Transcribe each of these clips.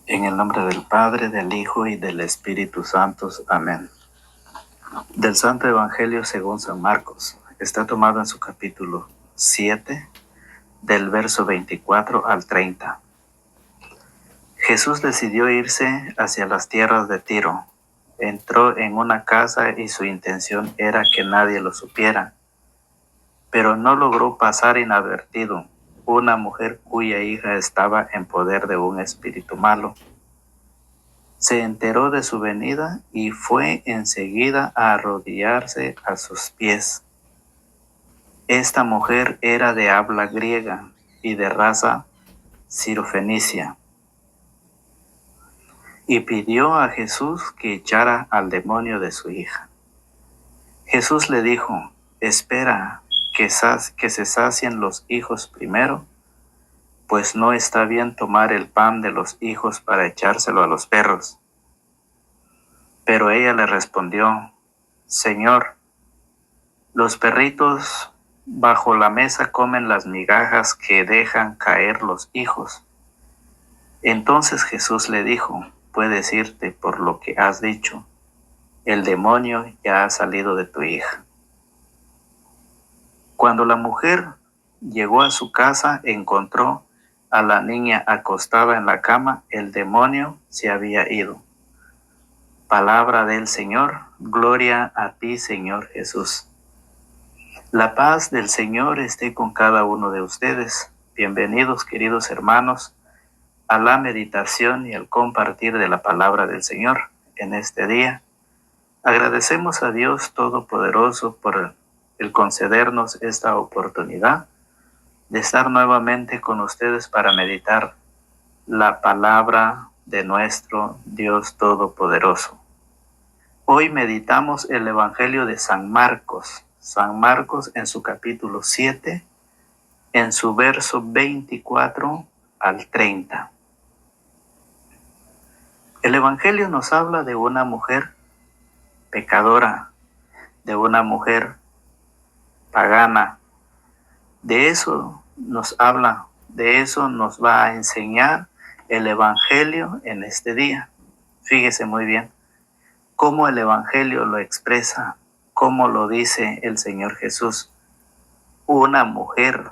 En el nombre del Padre, del Hijo y del Espíritu Santo. Amén. Del Santo Evangelio según San Marcos. Está tomado en su capítulo 7, del verso 24 al 30. Jesús decidió irse hacia las tierras de Tiro. Entró en una casa y su intención era que nadie lo supiera. Pero no logró pasar inadvertido. Una mujer cuya hija estaba en poder de un espíritu malo se enteró de su venida y fue enseguida a arrodillarse a sus pies. Esta mujer era de habla griega y de raza sirofenicia, y pidió a Jesús que echara al demonio de su hija. Jesús le dijo: espera que se sacien los hijos primero, pues no está bien tomar el pan de los hijos para echárselo a los perros. Pero ella le respondió: Señor, los perritos bajo la mesa comen las migajas que dejan caer los hijos. Entonces Jesús le dijo: puedes irte por lo que has dicho. El demonio ya ha salido de tu hija. Cuando la mujer llegó a su casa, encontró a la niña acostada en la cama. El demonio se había ido. Palabra del Señor. Gloria a ti, Señor Jesús. La paz del Señor esté con cada uno de ustedes. Bienvenidos, queridos hermanos, a la meditación y al compartir de la palabra del Señor en este día. Agradecemos a Dios Todopoderoso por el concedernos esta oportunidad de estar nuevamente con ustedes para meditar la palabra de nuestro Dios Todopoderoso. Hoy meditamos el Evangelio de San Marcos. San Marcos en su capítulo 7, en su verso 24 al 30. El Evangelio nos habla de una mujer pecadora, de una mujer pagana. De eso nos habla, de eso nos va a enseñar el Evangelio en este día. Fíjese muy bien cómo el Evangelio lo expresa, cómo lo dice el Señor Jesús. Una mujer,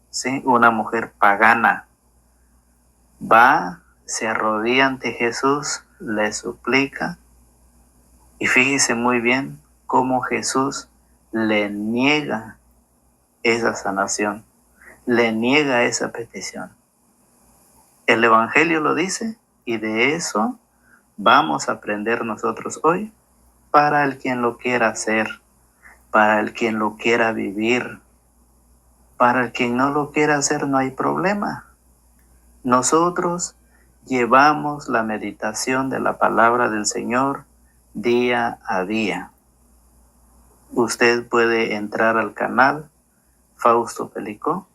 ¿sí? Una mujer pagana va, se arrodilla ante Jesús, le suplica, y fíjese muy bien cómo Jesús le niega esa sanación, le niega esa petición. El Evangelio lo dice, y de eso vamos a aprender nosotros hoy, para el quien lo quiera hacer, para el quien lo quiera vivir. Para el quien no lo quiera hacer no hay problema. Nosotros llevamos la meditación de la palabra del Señor día a día. Usted puede entrar al canal Fausto Pelicó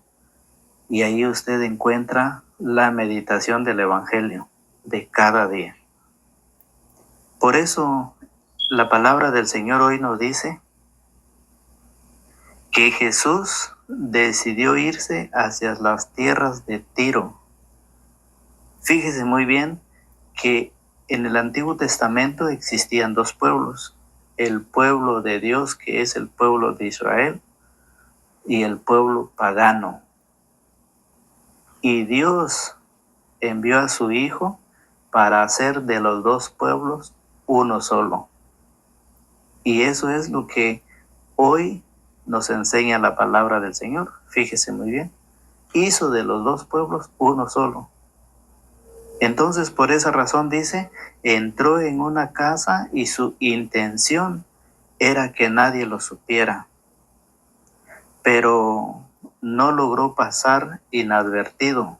y ahí usted encuentra la meditación del Evangelio de cada día. Por eso la palabra del Señor hoy nos dice que Jesús decidió irse hacia las tierras de Tiro. Fíjese muy bien que en el Antiguo Testamento existían dos pueblos: el pueblo de Dios, que es el pueblo de Israel, y el pueblo pagano. Y Dios envió a su Hijo para hacer de los dos pueblos uno solo. Y eso es lo que hoy nos enseña la palabra del Señor. Fíjese muy bien. Hizo de los dos pueblos uno solo. Entonces, por esa razón dice, entró en una casa y su intención era que nadie lo supiera. Pero no logró pasar inadvertido.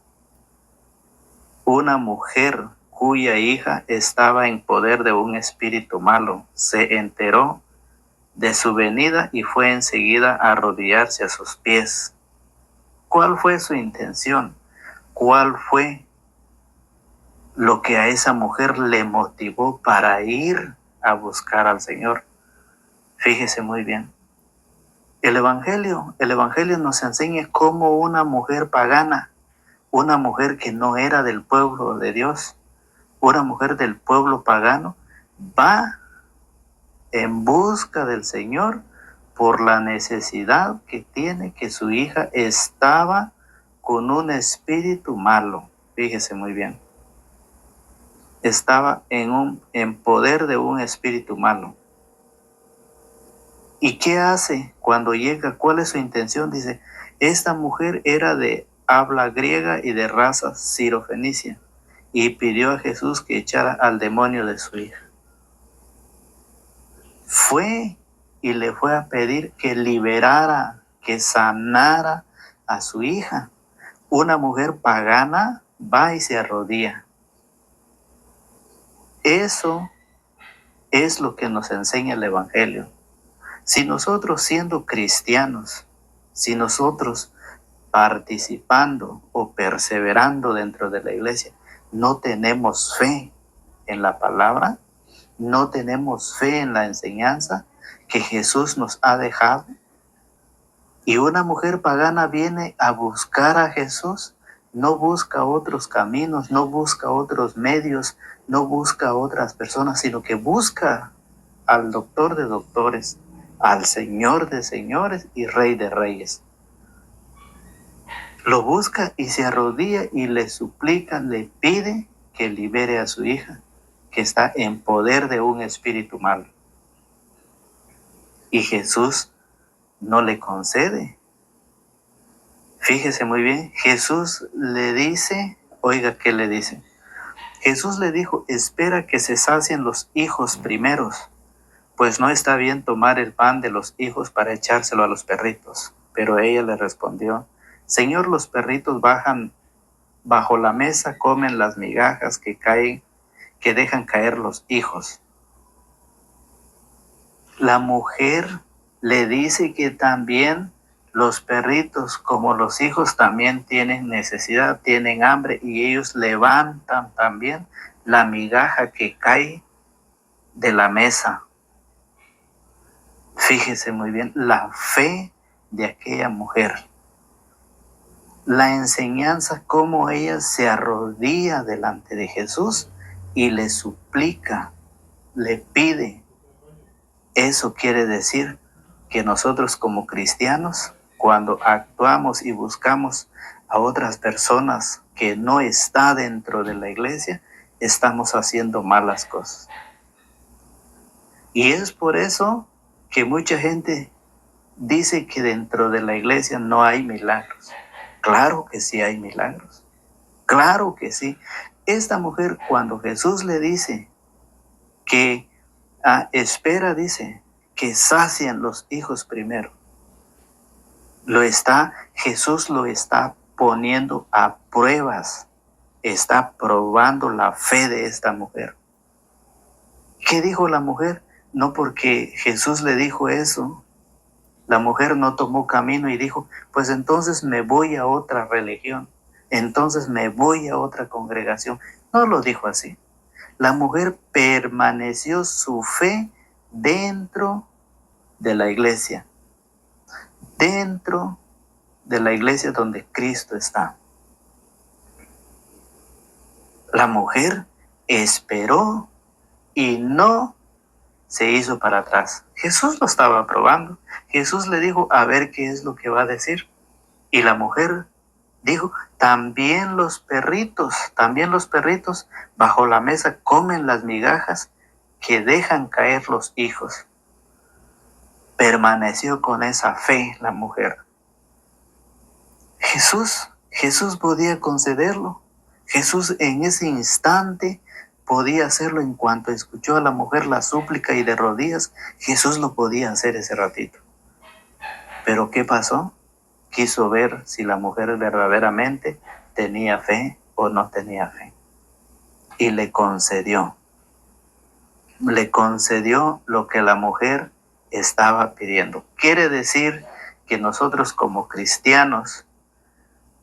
Una mujer cuya hija estaba en poder de un espíritu malo se enteró de su venida y fue enseguida a arrodillarse a sus pies. ¿Cuál fue su intención? ¿Cuál fue lo que a esa mujer le motivó para ir a buscar al Señor? Fíjese muy bien. El Evangelio nos enseña cómo una mujer pagana, una mujer que no era del pueblo de Dios, Una mujer del pueblo pagano va en busca del Señor por la necesidad que tiene, que su hija estaba con un espíritu malo. Fíjese muy bien. Estaba en poder de un espíritu malo. ¿Y qué hace cuando llega? ¿Cuál es su intención? Dice, esta mujer era de habla griega y de raza sirofenicia, y pidió a Jesús que echara al demonio de su hija. Fue y le fue a pedir que liberara, que sanara a su hija. Una mujer pagana va y se arrodilla. Eso es lo que nos enseña el Evangelio. Si nosotros siendo cristianos, si nosotros participando o perseverando dentro de la iglesia, no tenemos fe en la palabra, no tenemos fe en la enseñanza que Jesús nos ha dejado, y una mujer pagana viene a buscar a Jesús, no busca otros caminos, no busca otros medios, no busca otras personas, sino que busca al doctor de doctores, al Señor de señores y Rey de reyes. Lo busca y se arrodilla y le suplica, le pide que libere a su hija, que está en poder de un espíritu malo. Y Jesús no le concede. Fíjese muy bien, Jesús le dice, oiga, ¿qué le dice? Jesús le dijo, espera que se sacien los hijos primeros, pues no está bien tomar el pan de los hijos para echárselo a los perritos. Pero ella le respondió, Señor, los perritos bajan bajo la mesa, comen las migajas que caen, que dejan caer los hijos. La mujer le dice que también los perritos, como los hijos, también tienen necesidad, tienen hambre, y ellos levantan también la migaja que cae de la mesa. Fíjese muy bien la fe de aquella mujer. La enseñanza, cómo ella se arrodilla delante de Jesús y le suplica, le pide. Eso quiere decir que nosotros como cristianos, cuando actuamos y buscamos a otras personas que no están dentro de la iglesia, estamos haciendo malas cosas. Y es por eso que mucha gente dice que dentro de la iglesia no hay milagros. Claro que sí hay milagros. Claro que sí. Esta mujer, cuando Jesús le dice que espera, dice, que sacien los hijos primero. Jesús lo está poniendo a pruebas. Está probando la fe de esta mujer. ¿Qué dijo la mujer? No porque Jesús le dijo eso. La mujer no tomó camino y dijo, pues entonces me voy a otra religión. Entonces me voy a otra congregación. No lo dijo así. La mujer permaneció su fe dentro de la iglesia. Dentro de la iglesia donde Cristo está. La mujer esperó y no se hizo para atrás. Jesús lo estaba probando. Jesús le dijo, a ver qué es lo que va a decir. Y la mujer dijo, también los perritos bajo la mesa comen las migajas que dejan caer los hijos. Permaneció con esa fe la mujer. Jesús podía concederlo. Jesús en ese instante podía hacerlo. En cuanto escuchó a la mujer la súplica y de rodillas, Jesús lo podía hacer ese ratito. Pero ¿qué pasó? Quiso ver si la mujer verdaderamente tenía fe o no tenía fe. Y le concedió. Le concedió lo que la mujer estaba pidiendo. Quiere decir que nosotros como cristianos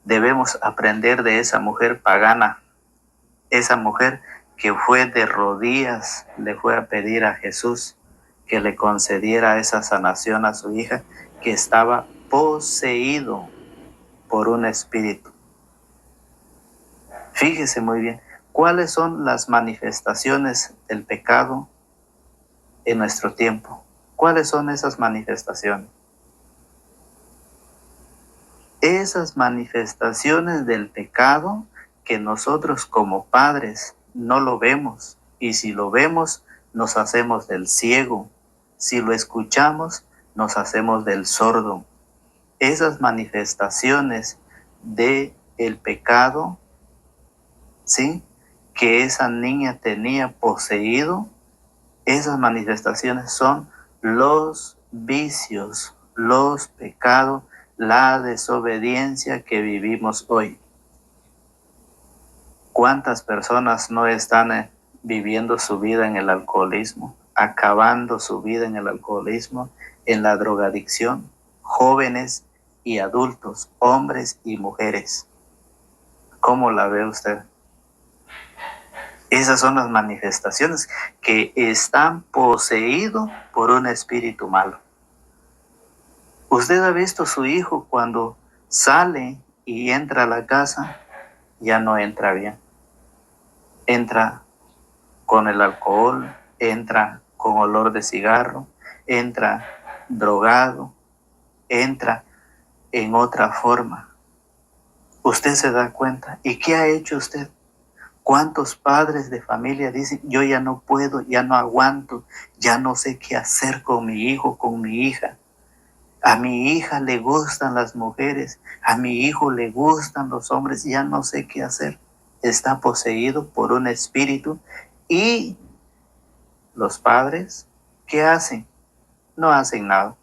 debemos aprender de esa mujer pagana, esa mujer que fue de rodillas, le fue a pedir a Jesús que le concediera esa sanación a su hija, que estaba poseído por un espíritu. Fíjese muy bien, ¿Cuáles son las manifestaciones del pecado en nuestro tiempo? ¿Cuáles son esas manifestaciones? Esas manifestaciones del pecado que nosotros como padres no lo vemos, y si lo vemos nos hacemos del ciego, si lo escuchamos nos hacemos del sordo. Esas manifestaciones del pecado, ¿sí?, que esa niña tenía poseído, esas manifestaciones son los vicios, los pecados, la desobediencia que vivimos hoy. ¿Cuántas personas no están viviendo su vida en el alcoholismo, acabando su vida en el alcoholismo, en la drogadicción? Jóvenes y adultos, hombres y mujeres. ¿Cómo la ve usted? Esas son las manifestaciones que están poseídos por un espíritu malo. ¿Usted ha visto a su hijo cuando sale y entra a la casa? Ya no entra bien. Entra con el alcohol, entra con olor de cigarro, entra drogado, entra en otra forma. Usted se da cuenta. ¿Y qué ha hecho usted? ¿Cuántos padres de familia dicen, yo ya no puedo, ya no aguanto, ya no sé qué hacer con mi hijo, con mi hija? A mi hija le gustan las mujeres, a mi hijo le gustan los hombres, ya no sé qué hacer. Está poseído por un espíritu. Y los padres, ¿qué hacen? No hacen nada.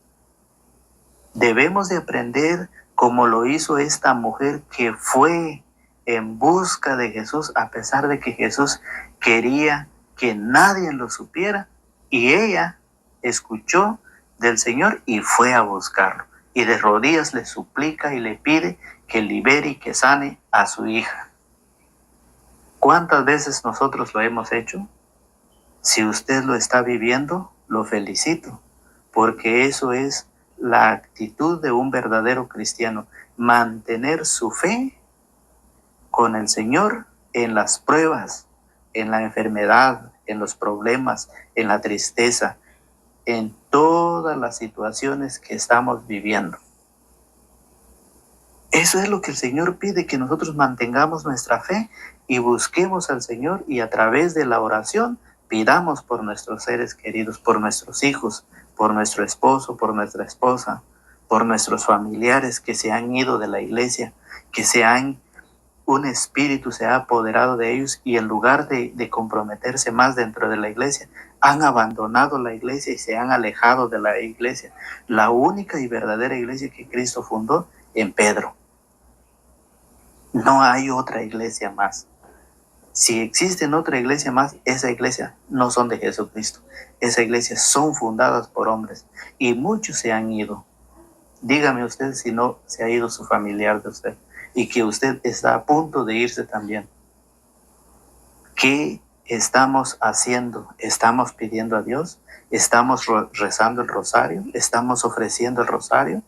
Debemos de aprender como lo hizo esta mujer que fue en busca de Jesús, a pesar de que Jesús quería que nadie lo supiera, y ella escuchó del Señor y fue a buscarlo, y de rodillas le suplica y le pide que libere y que sane a su hija. ¿Cuántas veces nosotros lo hemos hecho? Si usted lo está viviendo, lo felicito, porque eso es la actitud de un verdadero cristiano, mantener su fe con el Señor en las pruebas, en la enfermedad, en los problemas, en la tristeza, en todas las situaciones que estamos viviendo. Eso es lo que el Señor pide, que nosotros mantengamos nuestra fe y busquemos al Señor, y a través de la oración pidamos por nuestros seres queridos, por nuestros hijos, por nuestro esposo, por nuestra esposa, por nuestros familiares que se han ido de la iglesia, que un espíritu se ha apoderado de ellos, y en lugar de comprometerse más dentro de la iglesia, han abandonado la iglesia y se han alejado de la iglesia, la única y verdadera iglesia que Cristo fundó en Pedro. No hay otra iglesia más. Si existe otra iglesia más, esa iglesia no son de Jesucristo. Esa iglesia son fundadas por hombres, y muchos se han ido. Dígame usted si no se ha ido su familiar de usted, y que usted está a punto de irse también. ¿Qué estamos haciendo? ¿Estamos pidiendo a Dios? ¿Estamos rezando el rosario? ¿Estamos ofreciendo el rosario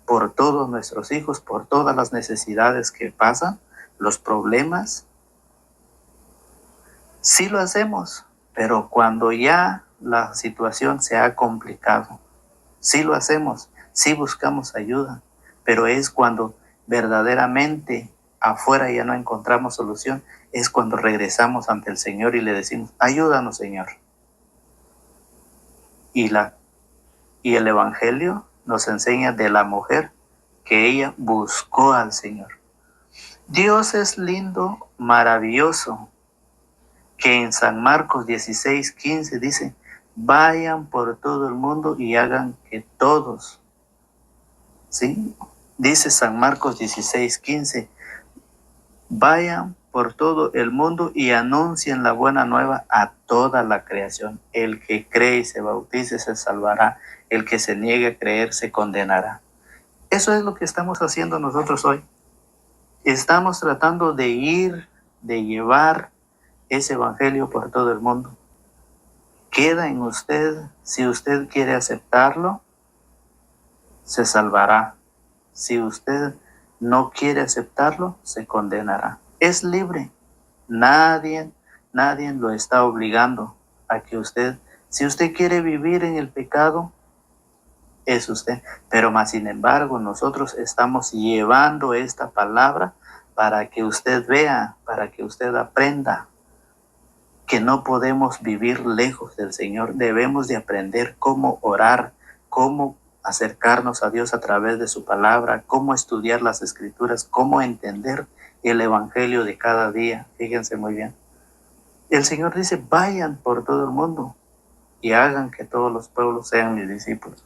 por todos nuestros hijos, por todas las necesidades que pasan, los problemas? Sí lo hacemos, pero cuando ya la situación se ha complicado, sí lo hacemos, sí buscamos ayuda, pero es cuando verdaderamente afuera ya no encontramos solución, es cuando regresamos ante el Señor y le decimos, ayúdanos, Señor. Y el Evangelio nos enseña de la mujer que ella buscó al Señor. Dios es lindo, maravilloso, que en San Marcos 16:15 dice, vayan por todo el mundo y hagan que todos, ¿sí? Dice San Marcos 16:15, vayan por todo el mundo y anuncien la buena nueva a toda la creación. El que cree y se bautice se salvará, el que se niegue a creer se condenará. Eso es lo que estamos haciendo nosotros hoy. Estamos tratando de llevar ese evangelio por todo el mundo. Queda en usted, si usted quiere aceptarlo, se salvará. Si usted no quiere aceptarlo, se condenará. Es libre. Nadie lo está obligando a que si usted quiere vivir en el pecado, es usted. Pero más sin embargo, nosotros estamos llevando esta palabra para que usted vea, para que usted aprenda que no podemos vivir lejos del Señor. Debemos de aprender cómo orar, cómo acercarnos a Dios a través de su palabra, cómo estudiar las Escrituras, cómo entender el Evangelio de cada día. Fíjense muy bien. El Señor dice, vayan por todo el mundo y hagan que todos los pueblos sean mis discípulos.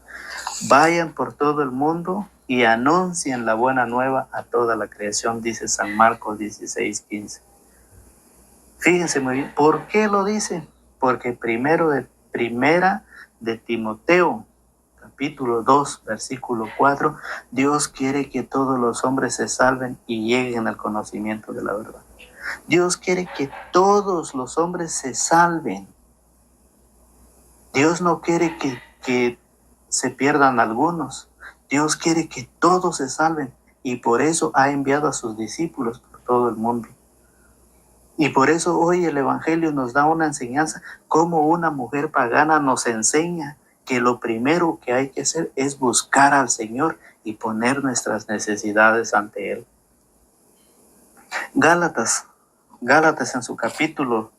Vayan por todo el mundo y anuncien la buena nueva a toda la creación, dice San Marcos 16:15. Fíjense muy bien, ¿por qué lo dice? Porque primera de Timoteo, capítulo 2, versículo 4, Dios quiere que todos los hombres se salven y lleguen al conocimiento de la verdad. Dios quiere que todos los hombres se salven. Dios no quiere que se pierdan algunos. Dios quiere que todos se salven y por eso ha enviado a sus discípulos por todo el mundo. Y por eso hoy el Evangelio nos da una enseñanza, como una mujer pagana nos enseña que lo primero que hay que hacer es buscar al Señor y poner nuestras necesidades ante Él. Gálatas en su capítulo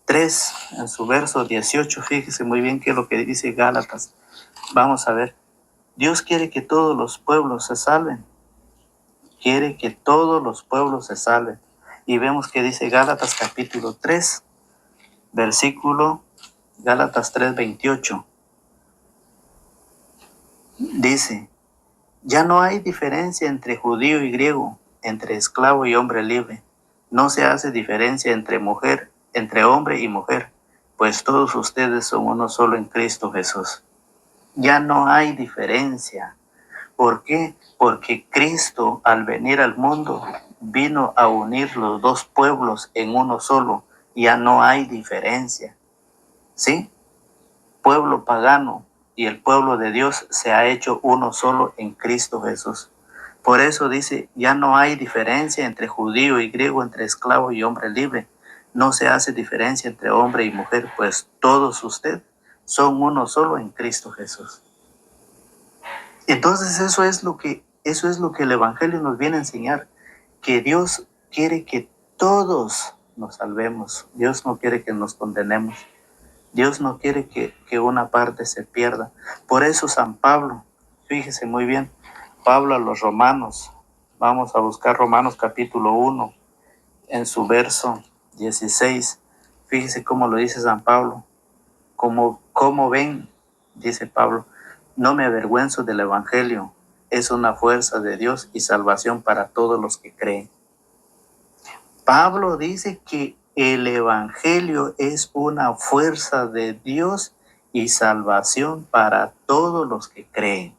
3, en su verso 18, fíjese muy bien qué es lo que dice Gálatas. Vamos a ver, Dios quiere que todos los pueblos se salven. Quiere que todos los pueblos se salven. Y vemos que dice Gálatas capítulo 3, versículo Gálatas 3:28. Dice, ya no hay diferencia entre judío y griego, entre esclavo y hombre libre. No se hace diferencia entre hombre y mujer, pues todos ustedes son uno solo en Cristo Jesús. Ya no hay diferencia. ¿Por qué? Porque Cristo, al venir al mundo, vino a unir los dos pueblos en uno solo. Ya no hay diferencia. ¿Sí? Pueblo pagano y el pueblo de Dios se ha hecho uno solo en Cristo Jesús. Por eso dice, ya no hay diferencia entre judío y griego, entre esclavo y hombre libre. No se hace diferencia entre hombre y mujer, pues todos ustedes son uno solo en Cristo Jesús. Entonces eso es lo que el Evangelio nos viene a enseñar, que Dios quiere que todos nos salvemos. Dios no quiere que nos condenemos. Dios no quiere que una parte se pierda. Por eso San Pablo, fíjese muy bien, Pablo a los romanos, vamos a buscar Romanos capítulo 1, en su verso 16, fíjese cómo lo dice San Pablo. Como ven, dice Pablo, no me avergüenzo del Evangelio, es una fuerza de Dios y salvación para todos los que creen. Pablo dice que el Evangelio es una fuerza de Dios y salvación para todos los que creen.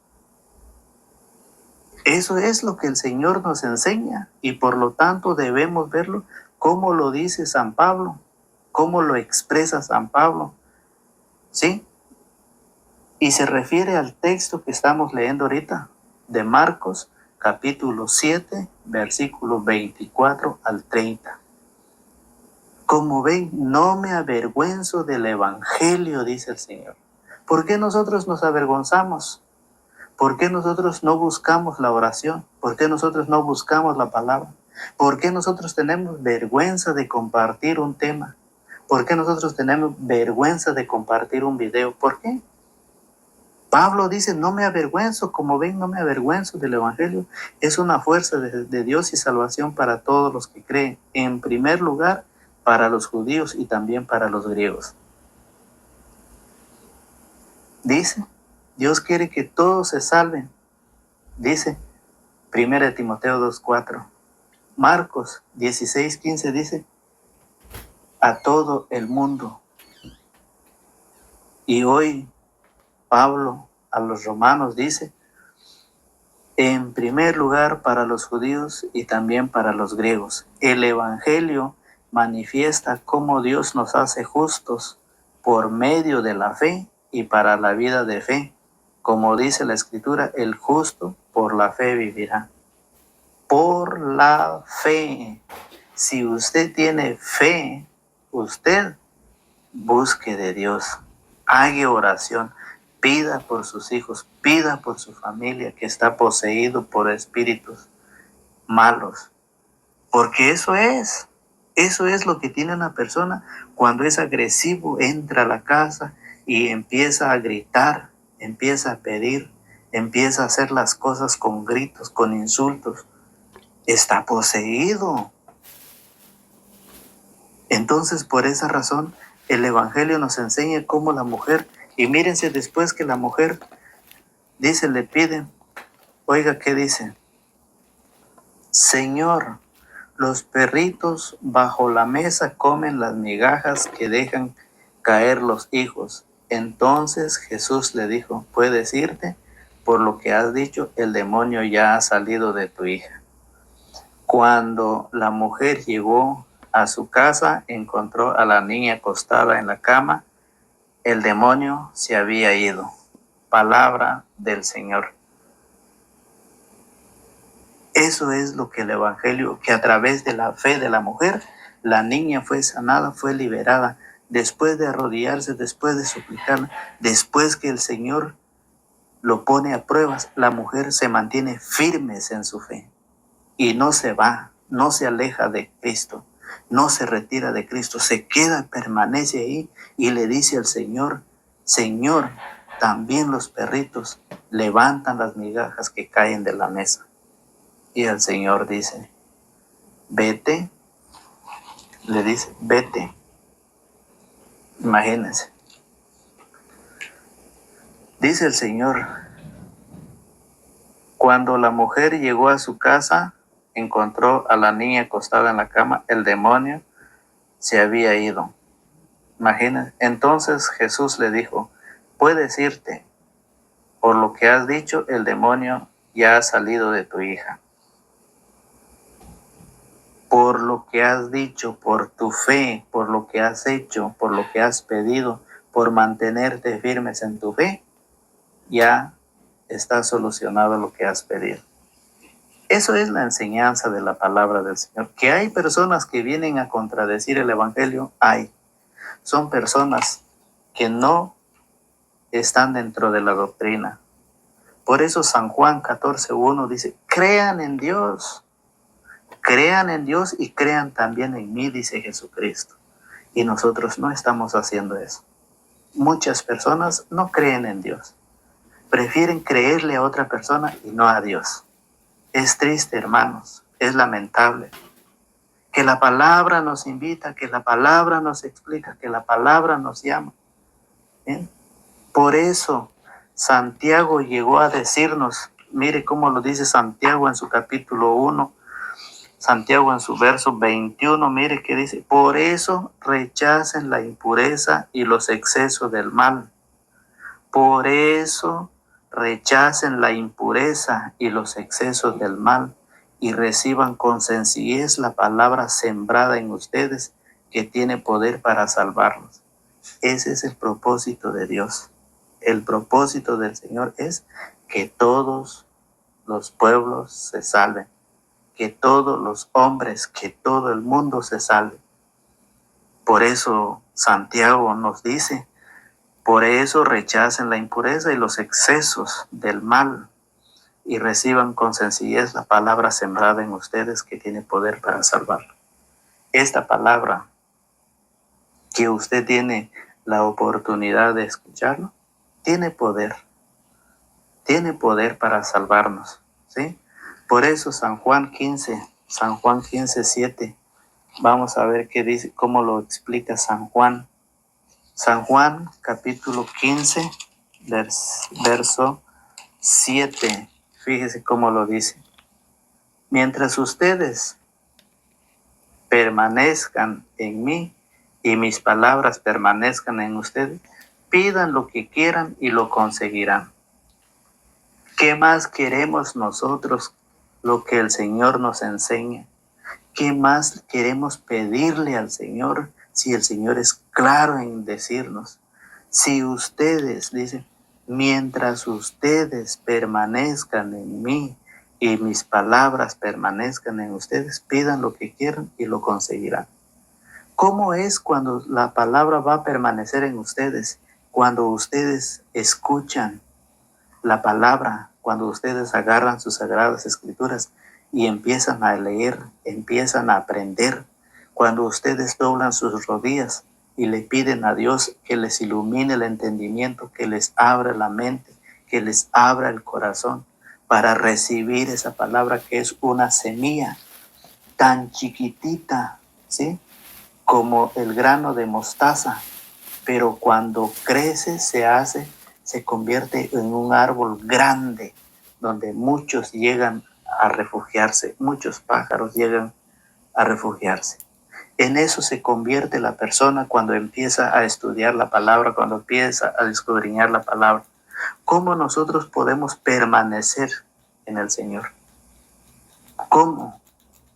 Eso es lo que el Señor nos enseña y por lo tanto debemos verlo como lo dice San Pablo, como lo expresa San Pablo. ¿Sí? Y se refiere al texto que estamos leyendo ahorita, de Marcos, capítulo 7, versículos 24 al 30. Como ven, no me avergüenzo del Evangelio, dice el Señor. ¿Por qué nosotros nos avergonzamos? ¿Por qué nosotros no buscamos la oración? ¿Por qué nosotros no buscamos la palabra? ¿Por qué nosotros tenemos vergüenza de compartir un tema? ¿Por qué nosotros tenemos vergüenza de compartir un video? ¿Por qué? Pablo dice, no me avergüenzo, como ven, no me avergüenzo del Evangelio. Es una fuerza de Dios y salvación para todos los que creen. En primer lugar, para los judíos y también para los griegos. Dice, Dios quiere que todos se salven. Dice, 1 Timoteo 2:4. Marcos 16:15 dice, a todo el mundo. Y hoy Pablo a los romanos dice, en primer lugar para los judíos y también para los griegos. El Evangelio manifiesta cómo Dios nos hace justos por medio de la fe y para la vida de fe. Como dice la Escritura, el justo por la fe vivirá. Por la fe. Si usted tiene fe, usted busque de Dios, haga oración, pida por sus hijos, pida por su familia que está poseído por espíritus malos. Porque eso es lo que tiene una persona cuando es agresivo, entra a la casa y empieza a gritar, empieza a pedir, empieza a hacer las cosas con gritos, con insultos. Está poseído. Entonces, por esa razón, el Evangelio nos enseña cómo la mujer, y mírense después que la mujer dice, le pide, oiga, ¿qué dice? Señor, los perritos bajo la mesa comen las migajas que dejan caer los hijos. Entonces Jesús le dijo, puedes irte, por lo que has dicho, el demonio ya ha salido de tu hija. Cuando la mujer llegó a su casa, encontró a la niña acostada en la cama, el demonio se había ido. Palabra del Señor. Eso es lo que el Evangelio, que a través de la fe de la mujer, la niña fue sanada, fue liberada, después de arrodillarse, después de suplicar, después que el Señor lo pone a pruebas, la mujer se mantiene firmes en su fe y no se va, no se aleja de Cristo, no se retira de Cristo, se queda, permanece ahí y le dice al Señor, Señor, también los perritos levantan las migajas que caen de la mesa. Y el Señor dice, vete, le dice, vete. Imagínense. Dice el Señor, cuando la mujer llegó a su casa, encontró a la niña acostada en la cama, el demonio se había ido. Imagínense. Entonces Jesús le dijo, puedes irte, por lo que has dicho, el demonio ya ha salido de tu hija. Por lo que has dicho, por tu fe, por lo que has hecho, por lo que has pedido, por mantenerte firmes en tu fe, ya está solucionado lo que has pedido. Eso es la enseñanza de la palabra del Señor. Que hay personas que vienen a contradecir el Evangelio, hay. Son personas que no están dentro de la doctrina. Por eso San Juan 14:1 dice, crean en Dios. Crean en Dios y crean también en mí, dice Jesucristo. Y nosotros no estamos haciendo eso. Muchas personas no creen en Dios. Prefieren creerle a otra persona y no a Dios. Es triste, hermanos. Es lamentable. Que la palabra nos invita, que la palabra nos explica, que la palabra nos llama. ¿Eh? Por eso Santiago llegó a decirnos, mire cómo lo dice Santiago en su capítulo 1, Santiago en su verso 21, mire que dice, por eso rechacen la impureza y los excesos del mal. Por eso rechacen la impureza y los excesos del mal y reciban con sencillez la palabra sembrada en ustedes que tiene poder para salvarlos. Ese es el propósito de Dios. El propósito del Señor es que todos los pueblos se salven. Que todos los hombres, que todo el mundo se salve. Por eso Santiago nos dice, por eso rechacen la impureza y los excesos del mal y reciban con sencillez la palabra sembrada en ustedes que tiene poder para salvar. Esta palabra que usted tiene la oportunidad de escucharlo, tiene poder para salvarnos, ¿sí? Por eso San Juan 15:7, vamos a ver qué dice, cómo lo explica San Juan. San Juan capítulo 15, verso 7, fíjese cómo lo dice. Mientras ustedes permanezcan en mí y mis palabras permanezcan en ustedes, pidan lo que quieran y lo conseguirán. ¿Qué más queremos nosotros? Lo que el Señor nos enseña. ¿Qué más queremos pedirle al Señor si el Señor es claro en decirnos? Si ustedes, dice, mientras ustedes permanezcan en mí y mis palabras permanezcan en ustedes, pidan lo que quieran y lo conseguirán. ¿Cómo es cuando la palabra va a permanecer en ustedes? Cuando ustedes escuchan la palabra, cuando ustedes agarran sus sagradas escrituras y empiezan a leer, empiezan a aprender, cuando ustedes doblan sus rodillas y le piden a Dios que les ilumine el entendimiento, que les abra la mente, que les abra el corazón para recibir esa palabra que es una semilla tan chiquitita, ¿sí? Como el grano de mostaza, pero cuando crece se convierte en un árbol grande donde muchos llegan a refugiarse, muchos pájaros llegan a refugiarse. En eso se convierte la persona cuando empieza a estudiar la palabra, cuando empieza a escudriñar la palabra. ¿Cómo nosotros podemos permanecer en el Señor? ¿Cómo?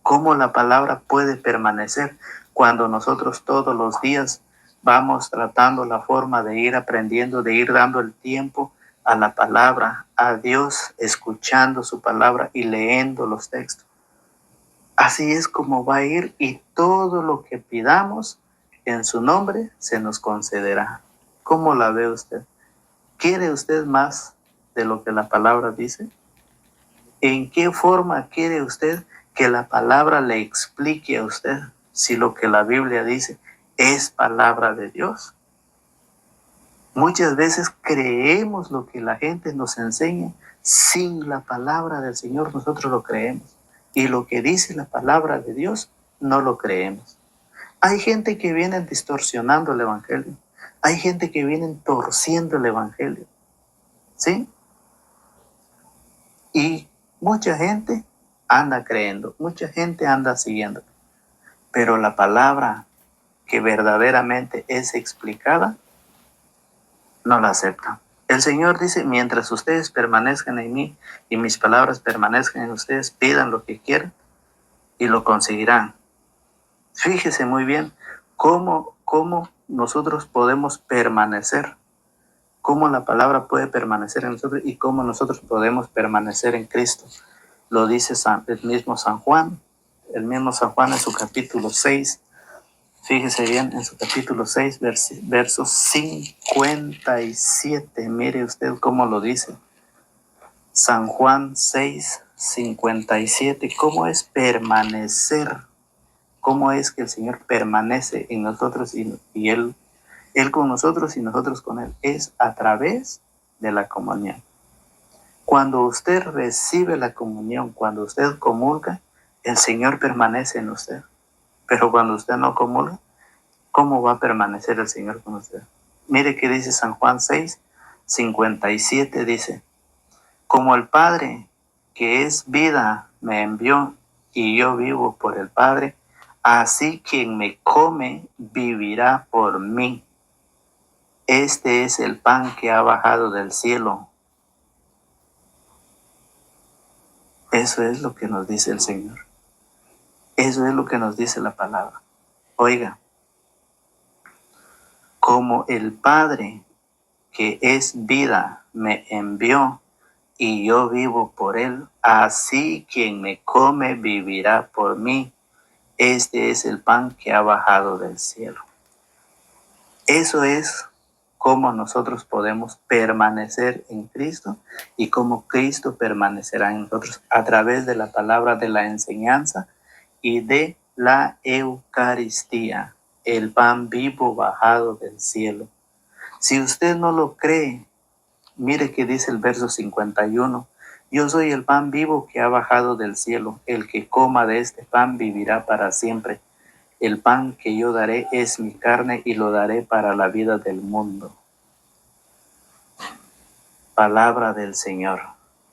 ¿Cómo la palabra puede permanecer cuando nosotros todos los días vamos tratando la forma de ir aprendiendo, de ir dando el tiempo a la palabra, a Dios, escuchando su palabra y leyendo los textos? Así es como va a ir, y todo lo que pidamos en su nombre se nos concederá. ¿Cómo la ve usted? ¿Quiere usted más de lo que la palabra dice? ¿En qué forma quiere usted que la palabra le explique a usted si lo que la Biblia dice es palabra de Dios? Muchas veces creemos lo que la gente nos enseña sin la palabra del Señor. Nosotros lo creemos, y lo que dice la palabra de Dios no lo creemos. Hay gente que viene distorsionando el evangelio. Hay gente que viene torciendo el evangelio, ¿sí? Y mucha gente anda creyendo, mucha gente anda siguiendo, pero la palabra que verdaderamente es explicada no la aceptan. El Señor dice: mientras ustedes permanezcan en mí y mis palabras permanezcan en ustedes, pidan lo que quieran y lo conseguirán. Fíjese muy bien cómo nosotros podemos permanecer, cómo la palabra puede permanecer en nosotros y cómo nosotros podemos permanecer en Cristo. Lo dice el mismo San Juan en su capítulo 6. Fíjese bien, en su capítulo 6, versos 57. Mire usted cómo lo dice. San Juan 6, 57. ¿Cómo es permanecer? ¿Cómo es que el Señor permanece en nosotros y Él con nosotros y nosotros con Él? Es a través de la comunión. Cuando usted recibe la comunión, cuando usted comulga, el Señor permanece en usted. Pero cuando usted no comulga, ¿cómo va a permanecer el Señor con usted? Mire que dice San Juan 6, 57, dice: como el Padre, que es vida, me envió y yo vivo por el Padre, así quien me come vivirá por mí. Este es el pan que ha bajado del cielo. Eso es lo que nos dice el Señor. Eso es lo que nos dice la palabra. Oiga, como el Padre, que es vida, me envió y yo vivo por él, así quien me come vivirá por mí. Este es el pan que ha bajado del cielo. Eso es cómo nosotros podemos permanecer en Cristo y cómo Cristo permanecerá en nosotros a través de la palabra, de la enseñanza y de la Eucaristía, el pan vivo bajado del cielo. Si usted no lo cree, mire que dice el verso 51: yo soy el pan vivo que ha bajado del cielo, el que coma de este pan vivirá para siempre. El pan que yo daré es mi carne y lo daré para la vida del mundo. Palabra del Señor.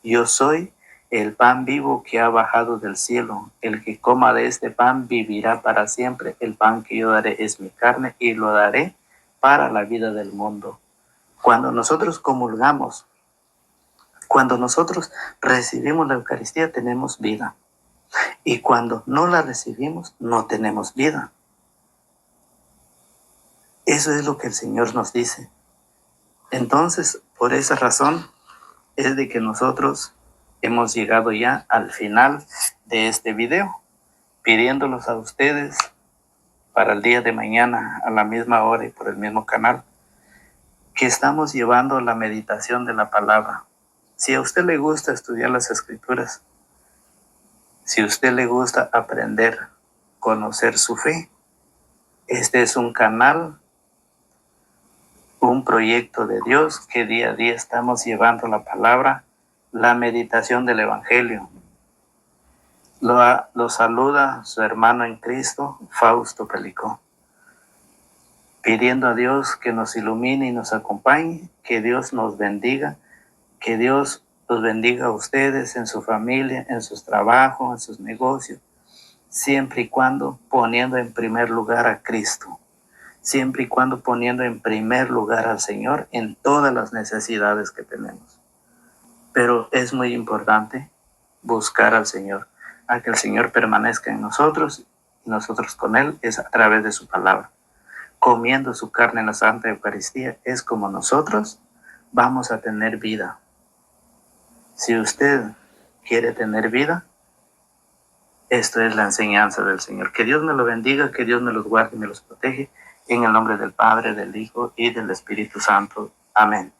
Yo soy el pan vivo que ha bajado del cielo. El que coma de este pan vivirá para siempre. El pan que yo daré es mi carne y lo daré para la vida del mundo. Cuando nosotros comulgamos, cuando nosotros recibimos la Eucaristía, tenemos vida. Y cuando no la recibimos, no tenemos vida. Eso es lo que el Señor nos dice. Entonces, por esa razón es de que nosotros hemos llegado ya al final de este video, pidiéndolos a ustedes para el día de mañana a la misma hora y por el mismo canal, que estamos llevando la meditación de la palabra. Si a usted le gusta estudiar las escrituras, si a usted le gusta aprender, conocer su fe, este es un canal, un proyecto de Dios que día a día estamos llevando la palabra, la meditación del Evangelio. Lo saluda su hermano en Cristo, Fausto Pelicó, pidiendo a Dios que nos ilumine y nos acompañe, que Dios nos bendiga, que Dios los bendiga a ustedes en su familia, en sus trabajos, en sus negocios, siempre y cuando poniendo en primer lugar a Cristo, siempre y cuando poniendo en primer lugar al Señor en todas las necesidades que tenemos. Pero es muy importante buscar al Señor, a que el Señor permanezca en nosotros y nosotros con Él, es a través de su palabra. Comiendo su carne en la Santa Eucaristía es como nosotros vamos a tener vida. Si usted quiere tener vida, esto es la enseñanza del Señor. Que Dios me lo bendiga, que Dios me los guarde y me los protege. En el nombre del Padre, del Hijo y del Espíritu Santo. Amén.